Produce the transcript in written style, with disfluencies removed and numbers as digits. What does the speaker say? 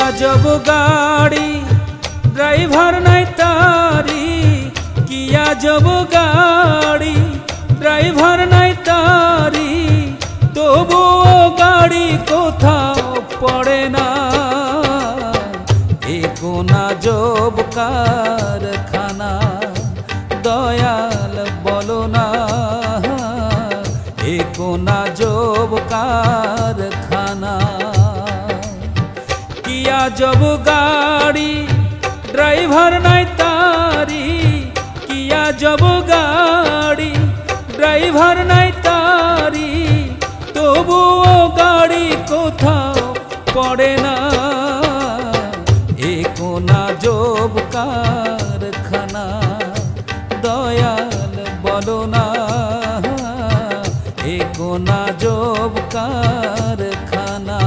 আজব গাড়ি ড্রাইভার নাই তারি, কি আজব গাড়ি ড্রাইভার নাই তারি, তবুও গাড়ি কোথাও পড়ে না। এ কোন আজব কারখানা দয়াল বলো না, এ কোন আজব কারখানা। কি আজব গাড়ি ড্রাইভার নাই তারি, কি আজব গাড়ি ড্রাইভার নাই তারি, তবুও গাড়ি কোথাও পড়ে না। এ কোন আজব কারখানা দয়াল বলো না, এ কোন আজব কারখানা।